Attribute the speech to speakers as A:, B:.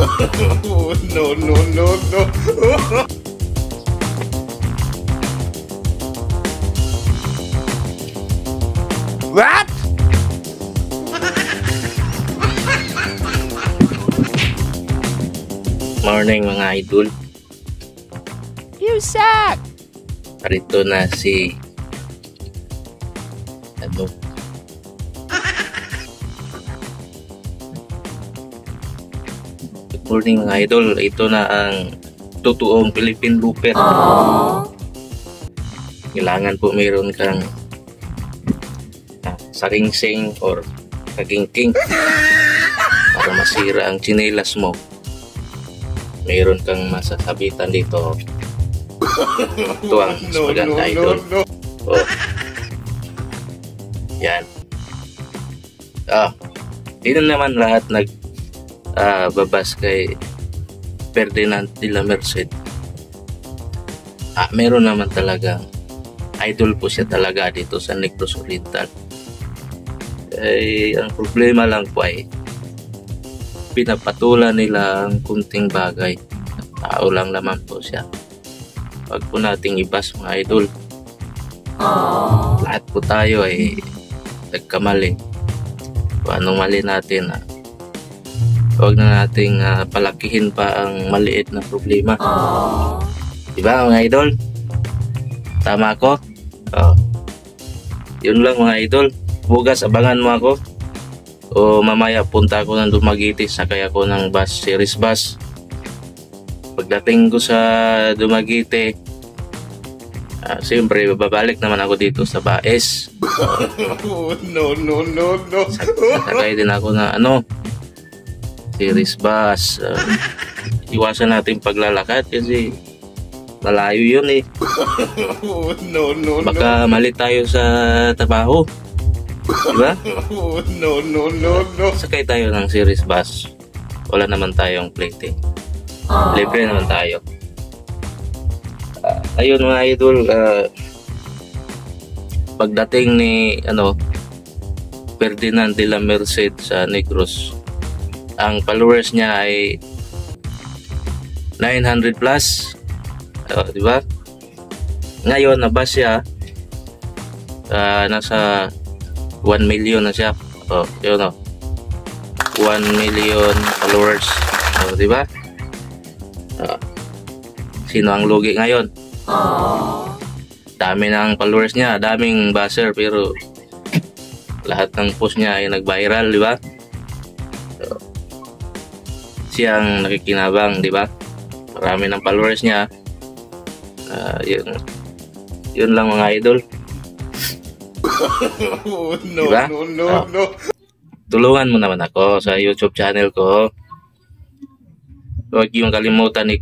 A: No, no, no, no. What?
B: Morning mga idol.
A: You suck.
B: Parito na si Good morning mga idol. Ito na ang totoong Philippine Looper. Kailangan po mayroon kang saringsing or kagingking para masira ang tsinelas mo. Mayroon kang masasabitan dito. Ito ang maganda idol. Oh. Yan. Dito naman lahat babas kay Ferdinand de la Merced. Meron naman talaga idol po siya talaga dito sa Negros Oriental. Ang problema lang po ay pinapatulan nila ang kunting bagay. Tao lang naman po siya. Wag po nating ibas mga idol. Lahat po tayo ay nagkamali. Kung anong mali natin, huwag na nating palakihin pa ang maliit na problema. Diba mga idol? Tama ako? Yun lang mga idol. Bukas abangan mo ako. O mamaya punta ako ng Dumaguete, sakay ako ng bus, series bus. Pagdating ko sa Dumaguete, siyempre babalik naman ako dito sa Baes.
A: No, no, no, no.
B: Sakay din ako na series bus. Iwasan natin paglalakad kasi malayo yun eh.
A: No, no, no.
B: Baka mali tayo sa trabaho. Diba?
A: No, no, no, no.
B: Sakay tayo ng series bus. Wala naman tayong plating. Libre naman tayo. Ayun mga idol, pagdating ni Ferdinand de la Merced sa Negros, ang followers niya ay 900 plus. Diba? Ngayon nabas siya, nasa 1 million na siya. Yun 1 million followers. Diba? Sino ang lugi ngayon? Dami ng followers niya, daming buzzer, pero lahat ng post niya ay nag-viral, di ba? Siyang nakikinabang, di ba? Marami ng followers niya. Yun lang mga idol.
A: No,
B: diba?
A: No, no, no.
B: Tulungan mo naman ako sa YouTube channel ko. Huwag yung kalimutan